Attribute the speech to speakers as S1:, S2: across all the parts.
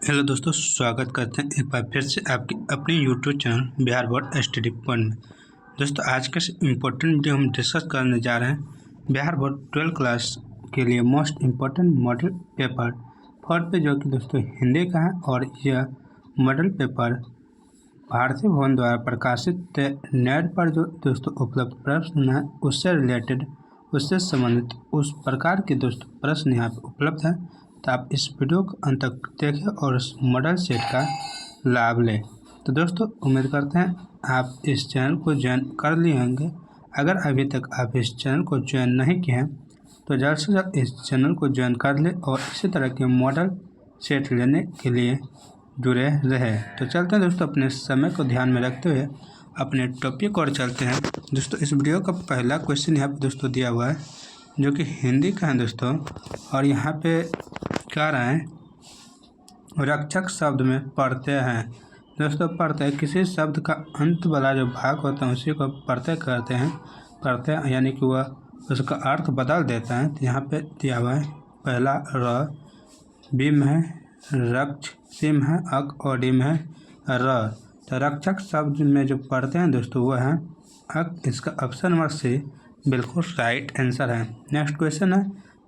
S1: Hello दोस्तों, स्वागत करते हैं एक बार फिर से आपके अपने YouTube channel Bihar board study point में। दोस्तों, आज का इम्पोर्टेंट वीडियो हम डिस्कस करने जा रहे हैं बिहार बोर्ड 12 क्लास के लिए मोस्ट इम्पोर्टेंट मॉडल पेपर 4 पे, जो कि दोस्तों हिंदी का है। और यह मॉडल पेपर भारतीय भवन द्वारा प्रकाशित नेट पर जो दोस्तों उपलब्ध प्रश्न है उससे रिलेटेड, उससे संबंधित उस प्रकार के दोस्तों प्रश्न यहाँ पर उपलब्ध है। तो आप इस वीडियो को अंत तक देखें और उस मॉडल सेट का लाभ लें। तो दोस्तों, उम्मीद करते हैं आप इस चैनल को ज्वाइन कर लिए होंगे। अगर अभी तक आप इस चैनल को ज्वाइन नहीं किए हैं तो जल्द से जल्द इस चैनल को ज्वाइन कर लें और इसी तरह के मॉडल सेट लेने के लिए जुड़े रहे। तो चलते हैं दोस्तों, अपने समय को ध्यान में रखते हुए अपने टॉपिक और चलते हैं। दोस्तों, इस वीडियो का पहला क्वेश्चन यहाँ पर दोस्तों दिया हुआ है, जो कि हिंदी का है दोस्तों। और यहाँ पे क्या रहा है, रक्षक शब्द में प्रत्यय हैं दोस्तों। प्रत्यय किसी शब्द का अंत वाला जो भाग होता है उसी को प्रत्यय कहते हैं। प्रत्यय यानी कि वह उसका अर्थ बदल देता है। तो यहाँ पे दिया हुआ है, पहला र, बीम है रक्ष, सिम है अक और डिम है र। तो रक्षक शब्द में जो प्रत्यय हैं दोस्तों वह है अक। इसका ऑप्शन नंबर सी बिल्कुल राइट आंसर है। नेक्स्ट क्वेश्चन है,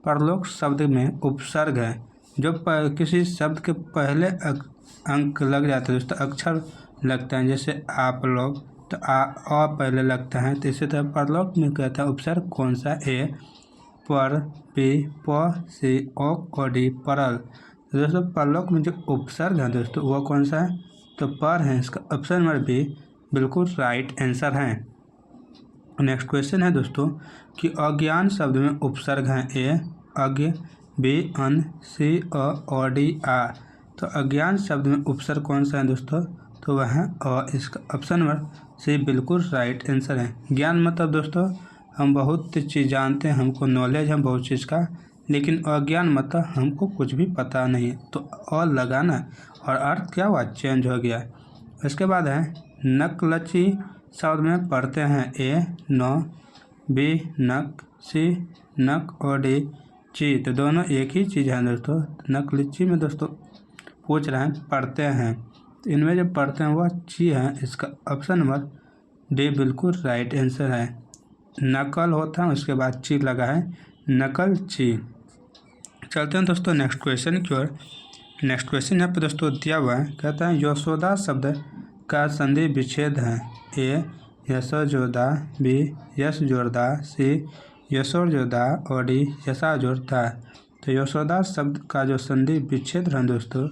S1: परलोक शब्द में उपसर्ग है जो किसी शब्द के पहले अंक लग जाते हैं दोस्तों, अक्षर लगता है। जैसे आप लोग, तो आ पहले लगता है। तो इसी तरह परलोक में कहता है उपसर्ग कौन सा, ए पर, पी, प, सी, ओ और डी परल। तो दोस्तों परलोक में जो उपसर्ग है दोस्तों वो कौन सा है, तो पर है। इसका ऑप्शन नंबर बी बिल्कुल राइट आंसर है। नेक्स्ट क्वेश्चन है दोस्तों कि अज्ञान शब्द में उपसर्ग हैं, ए अज्ञ, बी अन, सी अ और डी आ। तो अज्ञान शब्द में उपसर्ग कौन सा है दोस्तों, तो वह है अ। इसका ऑप्शन नंबर सी बिल्कुल राइट आंसर है। ज्ञान मतलब दोस्तों हम बहुत चीज़ जानते हैं, हमको नॉलेज है बहुत चीज़ का, लेकिन अज्ञान मतलब हमको कुछ भी पता नहीं है। तो अ लगाना और अर्थ क्या हुआ, चेंज हो गया। इसके बाद है नकलची शब्द में पढ़ते हैं, ए न, बी नक, सी नक और डी ची। तो दोनों एक ही चीज़ है दोस्तों। नकलची में दोस्तों पूछ रहे हैं पढ़ते हैं, तो इनमें जो पढ़ते हैं वह ची है। इसका ऑप्शन नंबर डी बिल्कुल राइट आंसर है। नकल होता है उसके बाद ची लगा है, नकल ची। चलते हैं दोस्तों नेक्स्ट क्वेश्चन की ओर। नेक्स्ट क्वेश्चन यहाँ पे दोस्तों दिया हुआ है, कहता है यशोदा शब्द का संधि विच्छेद है, ए यशोजोदा, बी यश जोरदा, सी यशोर जोरदा और डी यशा जोरदा। तो यशोदा शब्द का जो संधि विच्छेद है दोस्तों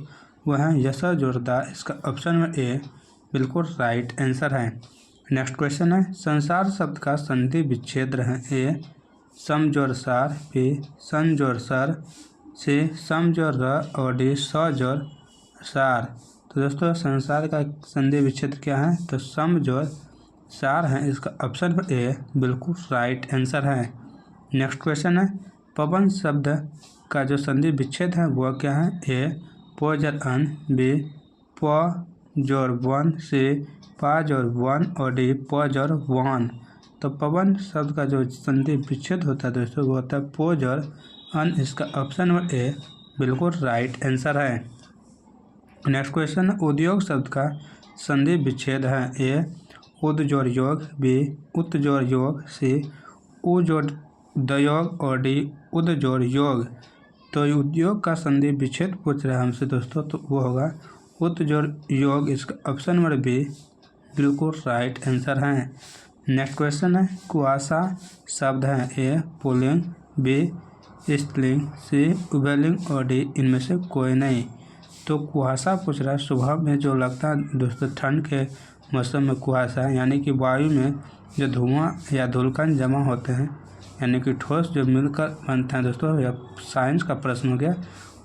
S1: वह है यशा जोरदा। इसका ऑप्शन नंबर ए बिल्कुल राइट आंसर है। नेक्स्ट क्वेश्चन है, संसार शब्द का संधि विच्छेद है, ए समजोर सार, बी संजोर सर, सी समजोर र और डी सजोर सार। तो दोस्तों संसार का संधि विच्छेद क्या है, तो समजोर सार है। इसका ऑप्शन नंबर ए बिल्कुल राइट आंसर है। नेक्स्ट क्वेश्चन है, पवन शब्द का जो संधि विच्छेद है वह क्या है, ए पोजर अन, बी प जोर वन, सी पा जोर वन और डी प जोर वन। तो पवन शब्द का जो संधि विच्छेद होता है दोस्तों वो होता है पो जोर अन। इसका ऑप्शन नंबर ए बिल्कुल राइट आंसर है। नेक्स्ट क्वेश्चन, उद्योग शब्द का संधि विच्छेद है, ए उद जोड़ योग, बी उत जोड़ योग, सी उ जोड़ दयोग और डी उद जोड़ योग। तो उद्योग का संधि विच्छेद पूछ रहा है हमसे दोस्तों, तो वो होगा उत जोड़ योग। इसका ऑप्शन नंबर बी बिल्कुल राइट आंसर है। नेक्स्ट क्वेश्चन है, कुआसा शब्द है, ए पुल्लिंग, बी स्त्रीलिंग, सी उभयलिंग और डी इनमें से कोई नहीं। तो कुहासा पूछ रहा है, सुबह में जो लगता है दोस्तों ठंड के मौसम में कुहासा, यानी कि वायु में जो धुआं या धूलकण जमा होते हैं, यानी कि ठोस जो मिलकर बनता है दोस्तों। यह साइंस का प्रश्न हो गया।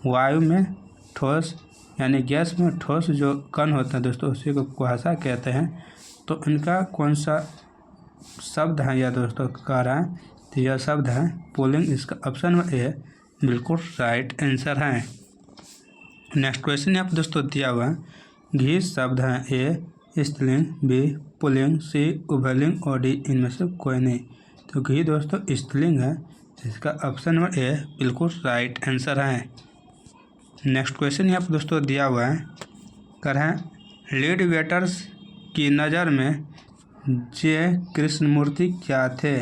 S1: वायु में ठोस यानी गैस में ठोस जो कण होता है दोस्तों उसी को कुहासा कहते हैं। तो इनका कौन सा शब्द है यह दोस्तों कह रहा है, तो यह शब्द है पुल्लिंग। इसका ऑप्शन नंबर ए बिल्कुल राइट आंसर है। नेक्स्ट क्वेश्चन यहाँ पर दोस्तों दिया हुआ है, घी शब्द है, ए स्त्रीलिंग, बी पुल्लिंग, सी उभयलिंग और डी इनमें से कोई नहीं। तो घी दोस्तों स्त्रीलिंग है। इसका ऑप्शन नंबर ए बिल्कुल राइट आंसर है। नेक्स्ट क्वेश्चन यहाँ पर दोस्तों दिया हुआ है, कर है लीड वेटर्स की नज़र में जे कृष्णमूर्ति क्या थे?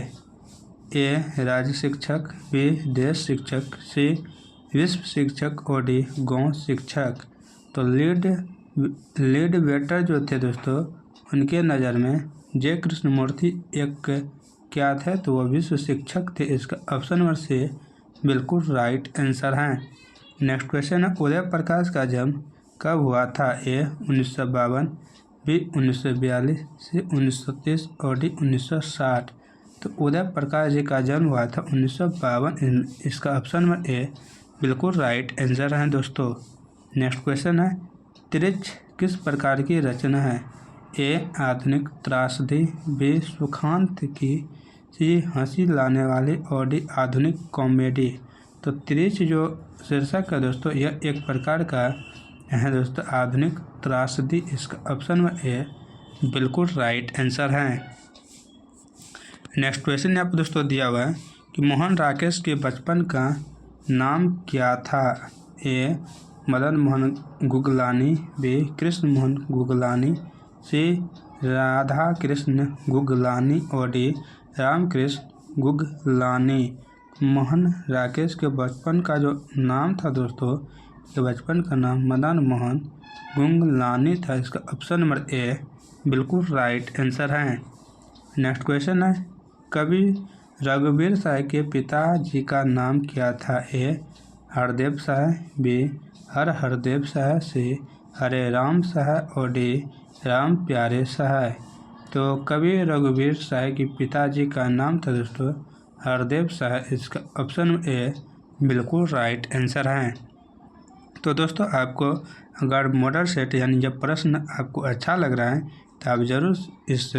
S1: ए राज्य शिक्षक, बी देश शिक्षक, सी विश्व शिक्षक और डी गांव शिक्षक। तो लीड वेटर जो थे दोस्तों, उनके नज़र में जे कृष्णमूर्ति एक क्या थे? तो वह विश्व शिक्षक थे। इसका ऑप्शन नंबर सी बिल्कुल राइट आंसर है। नेक्स्ट क्वेश्चन है, उदय प्रकाश का जन्म कब हुआ था? ए 1952, बी 1942, सी 1930 और डी 1960। तो उदय प्रकाश जी का जन्म हुआ था 1952। इसका ऑप्शन नंबर ए बिल्कुल राइट आंसर है दोस्तों। नेक्स्ट क्वेश्चन है, त्रिच किस प्रकार की रचना है? ए आधुनिक त्रासदी, बी सुखांत की, सी हंसी लाने वाली और डी आधुनिक कॉमेडी। तो त्रिच जो शीर्षक है दोस्तों, यह एक प्रकार का है दोस्तों आधुनिक त्रासदी। इसका ऑप्शन में ए बिल्कुल राइट आंसर है। नेक्स्ट क्वेश्चन यहाँ पर दोस्तों दिया हुआ है कि मोहन राकेश के बचपन का नाम क्या था? ए मदन मोहन गुगलानी, बी कृष्ण मोहन गुगलानी, सी राधा कृष्ण गुगलानी और डी रामकृष्ण गुगलानी। मोहन राकेश के बचपन का जो नाम था दोस्तों, के बचपन का नाम मदन मोहन गुगलानी था। इसका ऑप्शन नंबर ए बिल्कुल राइट आंसर है। नेक्स्ट क्वेश्चन है, कवि रघुवीर साय के पिताजी का नाम क्या था? ए हरदेव साय, बी हरदेव साय, सी हरे राम साय और डी राम प्यारे साय। तो कवि रघुवीर साय के पिताजी का नाम था दोस्तों हरदेव साय। इसका ऑप्शन ए बिल्कुल राइट आंसर है। तो दोस्तों आपको अगर मॉडल सेट यानी जब प्रश्न आपको अच्छा लग रहा है तो आप ज़रूर इस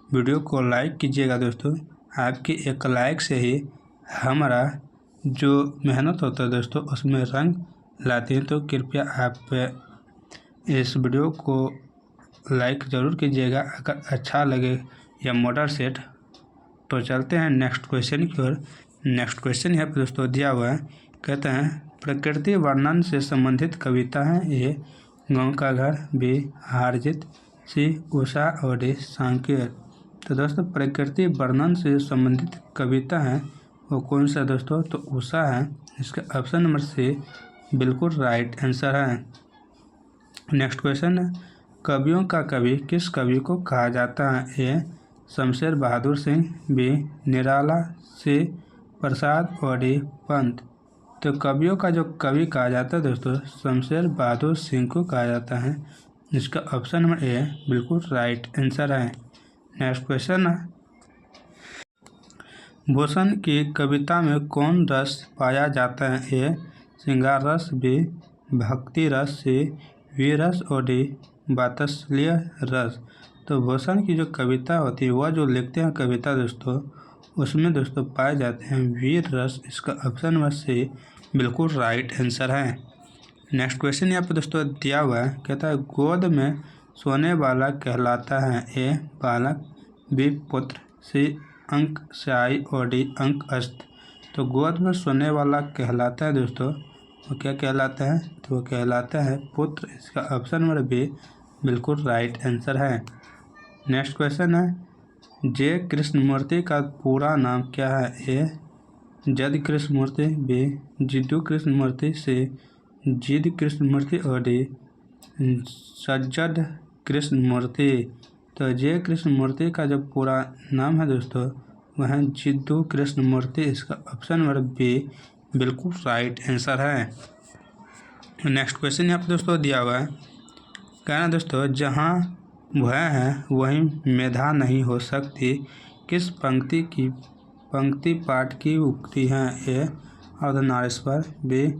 S1: वीडियो को लाइक कीजिएगा दोस्तों। आपके एक लाइक से ही हमारा जो मेहनत होता है दोस्तों उसमें रंग लाते हैं। तो कृपया आप इस वीडियो को लाइक ज़रूर कीजिएगा अगर अच्छा लगे यह मॉडल सेट। तो चलते हैं नेक्स्ट क्वेश्चन की ओर। नेक्स्ट क्वेश्चन यहाँ पर दोस्तों दिया हुआ है, कहते हैं प्रकृति वर्णन से संबंधित कविता है? ए गाँव का घर, बी हारजीत, सी उषा और डी सांकेत। तो दोस्तों प्रकृति वर्णन से संबंधित कविता है वो कौन सा दोस्तों? तो उषा है। इसका ऑप्शन नंबर सी बिल्कुल राइट आंसर है। नेक्स्ट क्वेश्चन है, कवियों का कवि किस कवि को कहा जाता है? ए शमशेर बहादुर सिंह, बी निराला, सी प्रसाद और डी पंत। तो कवियों का जो कवि कहा जाता है दोस्तों शमशेर बहादुर सिंह को कहा जाता है। इसका ऑप्शन नंबर ए बिल्कुल राइट आंसर है। नेक्स्ट क्वेश्चन है, भूषण की कविता में कौन रस पाया जाता है? ए श्रृंगार रस, बी भक्ति रस, सी वीर रस और डी वात्सल्य रस। तो भूषण की जो कविता होती है वह जो लिखते हैं कविता दोस्तों उसमें दोस्तों पाए जाते हैं वीर रस। इसका ऑप्शन नंबर सी बिल्कुल राइट आंसर है। नेक्स्ट क्वेश्चन यहाँ पर दोस्तों दिया हुआ है, कहता है गोद में सोने वाला कहलाता है? ए बालक, बी पुत्र, सी अंक स्याही और डी अंक अस्त। तो गोद में सोने वाला कहलाता है दोस्तों वो क्या कहलाता है? तो वो कहलाता है पुत्र। इसका ऑप्शन नंबर बी बिल्कुल राइट आंसर है। नेक्स्ट क्वेश्चन है, जे कृष्णमूर्ति का पूरा नाम क्या है? ए जद कृष्णमूर्ति, बी जिद्दू कृष्णमूर्ति, सी जिद कृष्णमूर्ति और डी सज्जद कृष्णमूर्ति। तो जे कृष्णमूर्ति का जो पूरा नाम है दोस्तों वह है जिद्दू कृष्णमूर्ति। इसका ऑप्शन नंबर बी बिल्कुल राइट आंसर है। नेक्स्ट क्वेश्चन यहाँ पर दोस्तों दिया हुआ है, कहना दोस्तों जहाँ वह है वहीं मेधा नहीं हो सकती किस पंक्ति पाठ की उक्ति है? ए अर्धनारीश्वर, बी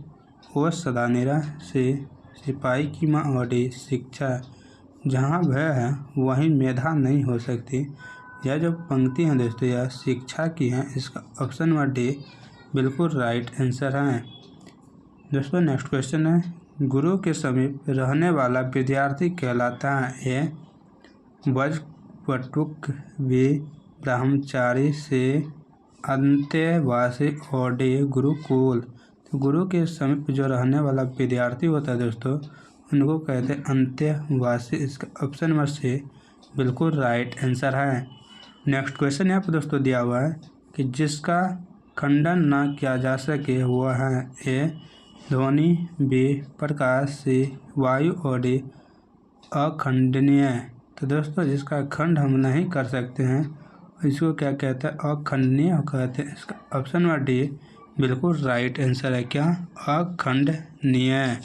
S1: ओ सदानीरा, सी सिपाही की माँ और डी शिक्षा। जहाँ वह है वहीं मेधा नहीं हो सकती, यह जो पंक्ति है दोस्तों यह शिक्षा की है। इसका ऑप्शन नंबर डी बिल्कुल राइट आंसर है। दोस्तों नेक्स्ट क्वेश्चन है, गुरु के समीप रहने वाला विद्यार्थी कहलाता है? ए वज्रवटुक, बी ब्रह्मचारी, से अंतेवासी और डी गुरुकुल। तो गुरु के समीप जो रहने वाला विद्यार्थी होता है दोस्तों, उनको कहते हैं अंत्यवासी। इसका ऑप्शन नंबर सी बिल्कुल राइट आंसर है। नेक्स्ट क्वेश्चन यहाँ पर दोस्तों दिया हुआ है कि जिसका खंडन न किया जा सके वह है ए ध्वनि, बी प्रकाश, सी वायु और डी अखंडनीय। तो दोस्तों जिसका खंड हम नहीं कर सकते हैं इसको क्या कहते हैं? अखंडनीय कहते हैं। इसका ऑप्शन नंबर डी बिल्कुल राइट आंसर है। क्या? अखंडनीय।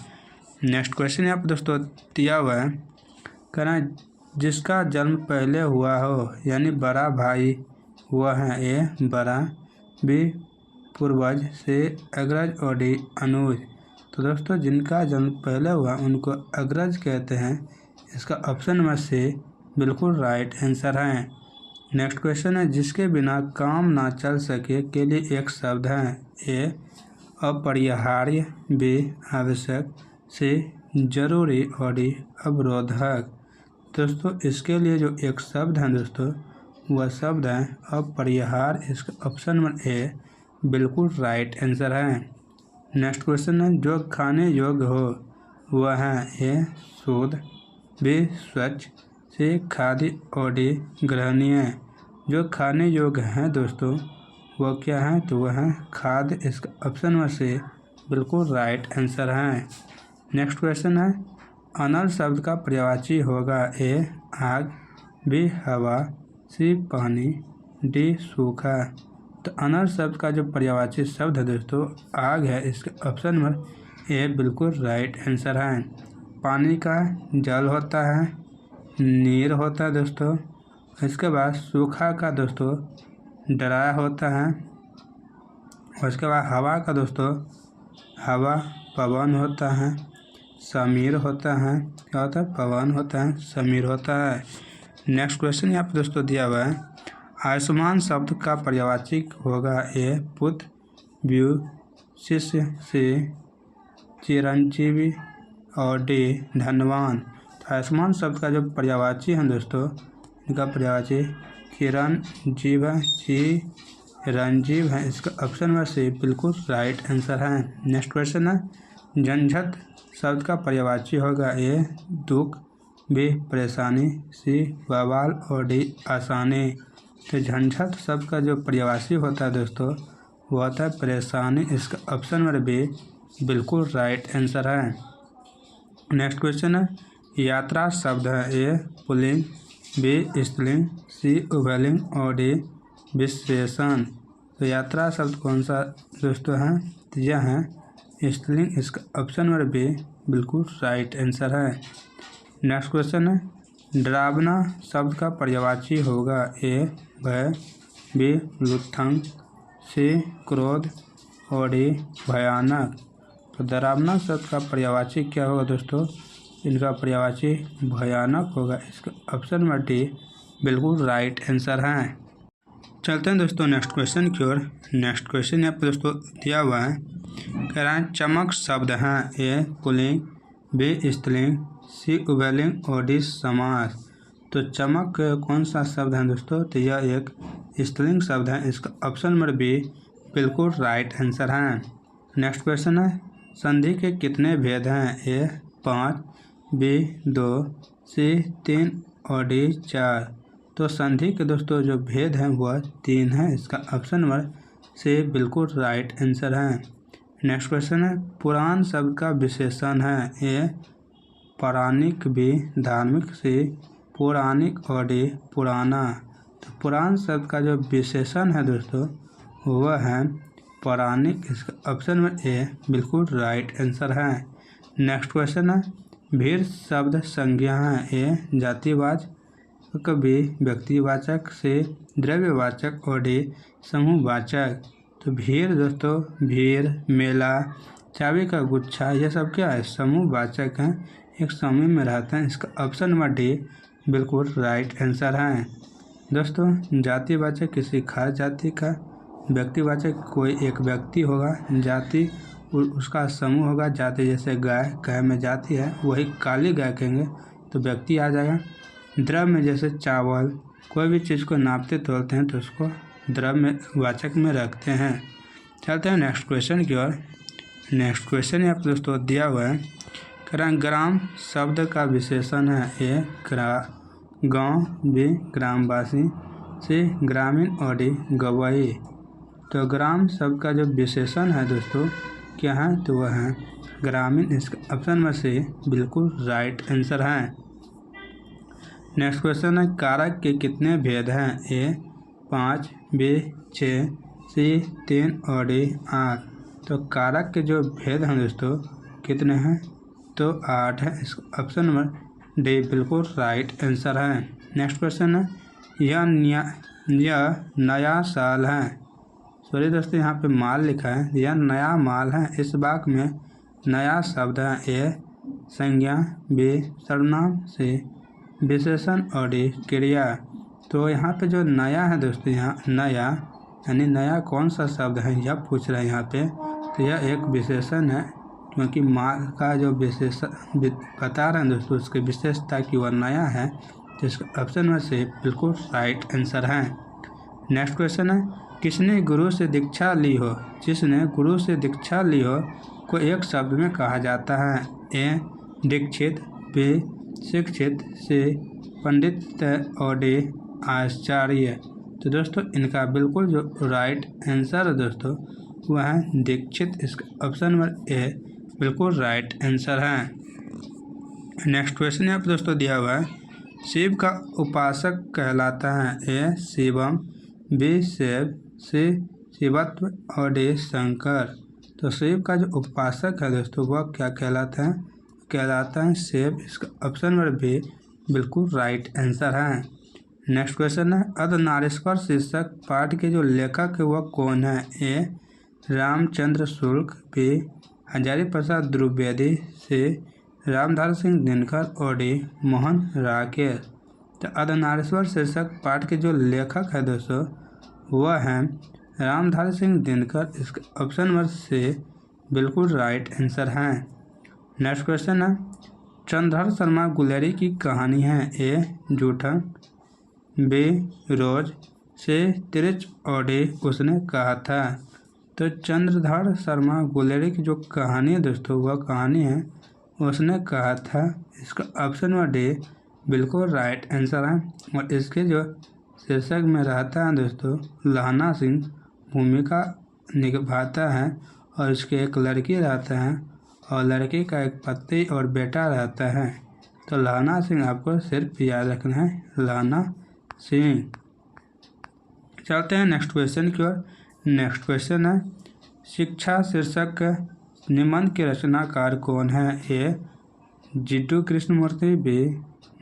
S1: नेक्स्ट क्वेश्चन यहाँ पर दोस्तों दिया हुआ है, कहना जिसका जन्म पहले हुआ हो यानी बड़ा भाई हुआ है ए बड़ा, बी पूर्वज, से अग्रज और डी अनुज। तो दोस्तों जिनका जन्म पहले हुआ उनको अग्रज कहते हैं। इसका ऑप्शन नंबर सी बिल्कुल राइट आंसर है। नेक्स्ट क्वेश्चन है, जिसके बिना काम ना चल सके के लिए एक शब्द है ए अपरिहार्य, बी आवश्यक, सी जरूरी और डी अवरोधक। दोस्तों इसके लिए जो एक शब्द है दोस्तों वह शब्द है अपरिहार्य। इसका ऑप्शन नंबर ए बिल्कुल राइट आंसर है। नेक्स्ट क्वेश्चन है, जो खाने योग्य हो वह है ए शुद्ध, बी स्वच्छ, सी खाद्य और डी ग्रहणीय। जो खाने योग्य हैं दोस्तों वह क्या है? तो वह है खाद्य। इसका ऑप्शन नंबर सी बिल्कुल राइट आंसर है। नेक्स्ट क्वेश्चन है, अनल शब्द का पर्यायवाची होगा ए आग, बी हवा, सी पानी, डी सूखा। तो अनल शब्द का जो पर्यायवाची शब्द है दोस्तों आग है। इसका ऑप्शन नंबर ए बिल्कुल राइट आंसर है। पानी का जल होता है, नीर होता है दोस्तों। इसके बाद सूखा का दोस्तों ड्राई होता है। और इसके बाद हवा का दोस्तों हवा पवन होता है, समीर होता है। क्या होता है? पवन होता है, समीर होता है। नेक्स्ट क्वेश्चन यहाँ पर दोस्तों दिया हुआ है, आयुष्मान शब्द का पर्यायवाची होगा ए पुत्र, बी शिष्य, सी चिरंजीवी और डी धनवान। तो आयुष्मान शब्द का जो पर्यायवाची है दोस्तों इनका पर्यायवाची चिरंजीव है, चिरंजीव है। इसका ऑप्शन नंबर सी बिल्कुल राइट आंसर है। नेक्स्ट क्वेश्चन है, झंझट शब्द का पर्यायवाची होगा ए दुख, बी परेशानी, सी बवाल और डी आसानी। तो झंझट शब्द का जो पर्यायवाची होता है दोस्तों वो होता है परेशानी। इसका ऑप्शन नंबर बी बिल्कुल राइट आंसर है। नेक्स्ट क्वेश्चन है, यात्रा शब्द है ए पुल्लिंग, बी स्त्रीलिंग, सी उभयलिंग और डी विशेषण। तो यात्रा शब्द कौन सा दोस्तों है? तो यह है स्त्रीलिंग। इसका ऑप्शन नंबर बी बिल्कुल राइट आंसर है। नेक्स्ट क्वेश्चन है, डरावना शब्द का पर्यायवाची होगा ए भय, बी लुत्थंग, सी क्रोध और डी भयानक। तो डरावना शब्द का पर्यायवाची क्या होगा दोस्तों? इनका पर्यायवाची भयानक होगा। इसका ऑप्शन नंबर डी बिल्कुल राइट आंसर है। चलते हैं दोस्तों नेक्स्ट क्वेश्चन की ओर। नेक्स्ट क्वेश्चन यहाँ पर दोस्तों दिया हुआ है, कह रहा है चमक शब्द हैं ए पुल्लिंग, बी स्त्रीलिंग, सी उभयलिंग और डी समास। तो चमक कौन सा शब्द है दोस्तों? तो यह एक स्त्रीलिंग शब्द है। इसका ऑप्शन नंबर बी बिल्कुल राइट आंसर है। नेक्स्ट क्वेश्चन है, संधि के कितने भेद हैं ए 5, बी 2, सी 3 और डी 4। तो संधि के दोस्तों जो भेद हैं वह 3 है। इसका ऑप्शन नंबर सी बिल्कुल राइट आंसर है। नेक्स्ट क्वेश्चन है, पुराण शब्द का विशेषण है ए पौराणिक, बी धार्मिक, सी पौराणिक और डी पुराना। तो पुराण शब्द का जो विशेषण है दोस्तों वह है पौराणिक। इसका ऑप्शन नंबर ए बिल्कुल राइट आंसर है। नेक्स्ट क्वेश्चन है, भीड़ शब्द संज्ञा है ए जातिवाचक, बी व्यक्तिवाचक, सी द्रव्यवाचक और डी समूहवाचक। तो भीड़ दोस्तों भीड़, मेला, चाबी का गुच्छा यह सब क्या है? समूहवाचक हैं, एक समूह में रहते हैं। इसका ऑप्शन नंबर डी बिल्कुल राइट आंसर है। दोस्तों जातिवाचक किसी खास जाति का, व्यक्तिवाचक कोई एक व्यक्ति होगा, जाति उसका समूह होगा। जाति जैसे गाय, गाय में जाति है वही काली गाय कहेंगे तो व्यक्ति आ जाएगा। द्रव्य में जैसे चावल, कोई भी चीज़ को नापते तोलते हैं तो उसको द्रव्य में वाचक में रखते हैं। चलते हैं नेक्स्ट क्वेश्चन की ओर। नेक्स्ट क्वेश्चन यहाँ पर दोस्तों दिया हुआ है, ग्राम शब्द का विशेषण है। ए गाँव, बी ग्रामवासी, सी ग्रामीण और डी गवई। तो ग्राम शब्द का जो विशेषण है दोस्तों क्या है, तो वह है ग्रामीण। इसका ऑप्शन नंबर सी बिल्कुल राइट आंसर है। नेक्स्ट क्वेश्चन है, कारक के कितने भेद हैं। ए 5, बी 6, सी 3 और डी 8। तो कारक के जो भेद हैं दोस्तों कितने हैं, तो 8 है। इसका ऑप्शन नंबर डी बिल्कुल राइट आंसर है। नेक्स्ट क्वेश्चन है, यह नया साल है। सॉरी दोस्तों यहाँ पे माल लिखा है, यह नया माल है। इस वाक्य में नया शब्द है। ए संज्ञा, बी सर्वनाम, सी विशेषण और डी क्रिया। तो यहाँ पे जो नया है दोस्तों, यहाँ नया यानी नया कौन सा शब्द है यह पूछ रहा है यहाँ पे। तो यह एक विशेषण है, क्योंकि माल का जो विशेषण बता रहे हैं दोस्तों उसकी विशेषता कि वह नया है। तो इसका ऑप्शन में से बिल्कुल राइट आंसर है। नेक्स्ट क्वेश्चन है, किसने गुरु से दीक्षा ली हो। जिसने गुरु से दीक्षा ली हो को एक शब्द में कहा जाता है। ए दीक्षित, बी शिक्षित, सी पंडित और डी आचार्य। तो दोस्तों इनका बिल्कुल जो राइट आंसर है दोस्तों वह है दीक्षित। इसका ऑप्शन नंबर ए बिल्कुल राइट आंसर है। नेक्स्ट क्वेश्चन यहाँ पर दोस्तों दिया हुआ है, शिव का उपासक कहलाता है। ए शिवम, बी शिव, सी शिवत्व और डी शंकर। तो शिव का जो उपासक है दोस्तों वह क्या कहलाता है, कहलाता है शिव। इसका ऑप्शन नंबर बी बिल्कुल राइट आंसर है। नेक्स्ट क्वेश्चन है, अर्धनारीश्वर शीर्षक पाठ के जो लेखक है वह कौन है। ए रामचंद्र शुक्ल, बी हजारी प्रसाद द्विवेदी, सी रामधारी सिंह दिनकर और डी मोहन राकेश। तो अर्धनारीश्वर शीर्षक पाठ के जो लेखक है दोस्तों वह है रामधारी सिंह दिनकर। इसका ऑप्शन नंबर सी बिल्कुल राइट आंसर है। नेक्स्ट क्वेश्चन है, चंद्रधर शर्मा गुलेरी की कहानी है। ए जूठन, बी रोज, सी तिरछ और डी उसने कहा था। तो चंद्रधर शर्मा गुलेरी की जो कहानी है दोस्तों वह कहानी है उसने कहा था। इसका ऑप्शन नंबर डी बिल्कुल राइट आंसर है। और इसके जो शीर्षक में रहता है दोस्तों लहना सिंह भूमिका निभाता है और इसके एक लड़की रहता है और लड़की का एक पति और बेटा रहता है। तो लहना सिंह आपको सिर्फ याद रखना है, लहना सिंह। चलते हैं नेक्स्ट क्वेश्चन की ओर। नेक्स्ट क्वेश्चन है, शिक्षा शीर्षक निबंध के रचनाकार कौन है। ए जिड्डू कृष्णमूर्ति, बी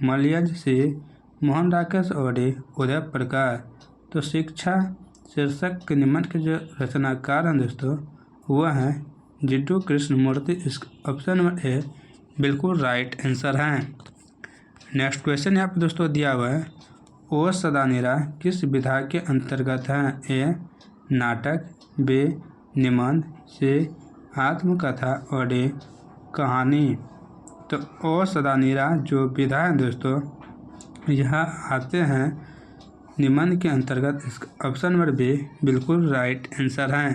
S1: मलयज, सी मोहन राकेश और डी उदय प्रकाश। तो शिक्षा शीर्षक के निबंध के जो रचनाकार हैं दोस्तों वह है जिड्डू कृष्णमूर्ति। इस ऑप्शन नंबर ए बिल्कुल राइट आंसर है। नेक्स्ट क्वेश्चन यहाँ पर दोस्तों दिया हुआ है, ओ सदानीरा किस विधा के अंतर्गत है। ए नाटक, बी निबंध, सी आत्मकथा और डी कहानी। तो ओ सदानीरा जो विधा है दोस्तों यह आते हैं निबंध के अंतर्गत। इसका ऑप्शन नंबर बी बिल्कुल राइट आंसर है।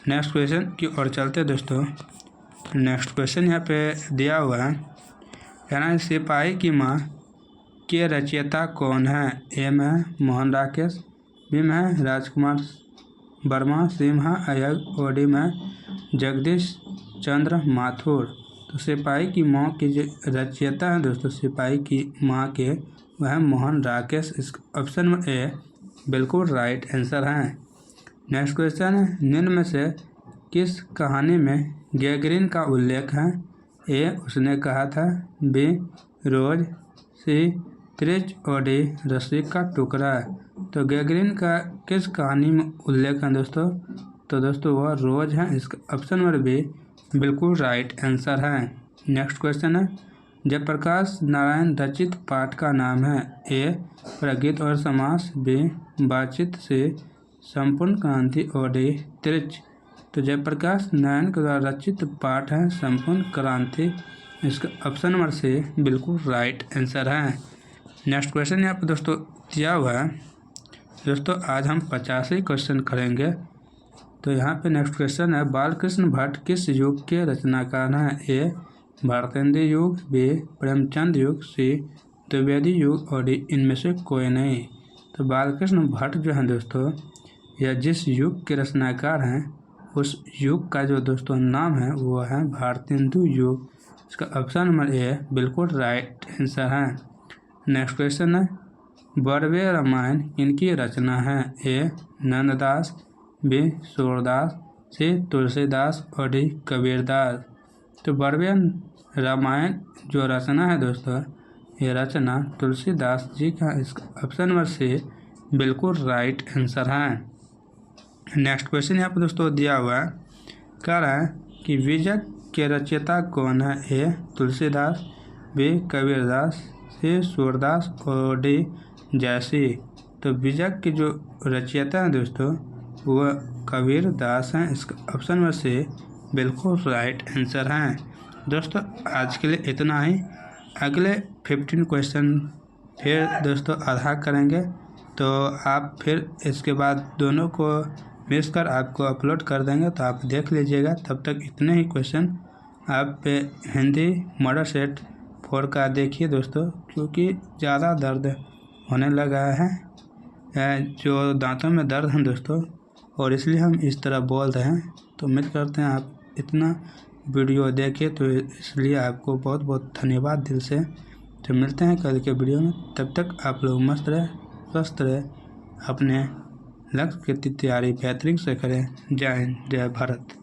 S1: नेक्स्ट क्वेश्चन की ओर चलते दोस्तों। नेक्स्ट क्वेश्चन यहाँ पे दिया हुआ है, कहना है सिपाही की माँ के रचयिता कौन है। ए में मोहन राकेश, बी में राजकुमार वर्मा, सी में अय्यर और डी में जगदीश चंद्र माथुर। तो सिपाही की माँ की जो रचयिता है दोस्तों सिपाही की माँ के वह मोहन राकेश। इस ऑप्शन नंबर ए बिल्कुल राइट आंसर है। नेक्स्ट क्वेश्चन है, निम्न में से किस कहानी में गैगरीन का उल्लेख है। ए उसने कहा था, बी रोज, सी त्रिच और डी रस्सी का टुकड़ा। तो गैगरीन का किस कहानी में उल्लेख है दोस्तों, तो दोस्तों वह रोज है। इसका ऑप्शन नंबर बी बिल्कुल राइट आंसर है। नेक्स्ट क्वेश्चन है, जयप्रकाश नारायण रचित पाठ का नाम है। ए प्रगीत और समास, बी बातचीत, सी संपूर्ण क्रांति और डी त्रिच। तो जयप्रकाश नारायण के द्वारा रचित पाठ है संपूर्ण क्रांति। इसका ऑप्शन नंबर सी बिल्कुल राइट आंसर है। नेक्स्ट क्वेश्चन यहाँ पर दोस्तों दिया हुआ है दोस्तों, आज हम 85 क्वेश्चन करेंगे तो यहाँ पे नेक्स्ट क्वेश्चन है, बालकृष्ण भट्ट किस युग के रचनाकार हैं? ए भारतेंदु युग, बी प्रेमचंद युग, सी द्विवेदी युग और डी इनमें से कोई नहीं। तो बालकृष्ण भट्ट जो हैं दोस्तों, यह जिस युग के रचनाकार हैं उस युग का जो दोस्तों नाम है वो है भारतेंदु युग। इसका ऑप्शन नंबर ए बिल्कुल राइट आंसर है। नेक्स्ट क्वेश्चन है, बरवे रामायण इनकी रचना है? ए नंददास, बी सूरदास, सी तुलसीदास और डी कबीरदास। तो बरवे रामायण जो रचना है दोस्तों, ये रचना तुलसीदास जी का। इसका ऑप्शन नंबर सी बिल्कुल राइट आंसर है। नेक्स्ट क्वेश्चन यहाँ पर दोस्तों दिया हुआ है, कह रहा है कि विजय के रचयिता कौन है? ए तुलसीदास, बी कबीरदास, सी सूरदास और डी जयसी। तो विजय के जो रचयिता हैं दोस्तों वह कबीरदास हैं। इसका ऑप्शन में से बिल्कुल राइट आंसर हैं। दोस्तों आज के लिए इतना ही। अगले 15 क्वेश्चन फिर दोस्तों आधा करेंगे, तो आप फिर इसके बाद दोनों को मिस कर आपको अपलोड कर देंगे, तो आप देख लीजिएगा। तब तक इतने ही क्वेश्चन आप पे हिंदी मॉडल सेट 4 का देखिए दोस्तों, क्योंकि ज़्यादा दर्द होने लगा है, जो दांतों में दर्द है दोस्तों, और इसलिए हम इस तरह बोल रहे हैं। तो उम्मीद करते हैं आप इतना वीडियो देखिए, तो इसलिए आपको बहुत बहुत धन्यवाद दिल से। तो मिलते हैं कल के वीडियो में, तब तक आप लोग मस्त रहे, स्वस्थ रहे, अपने लक्ष्य की तैयारी बेहतरीन से करें। जय हिंद, जय भारत।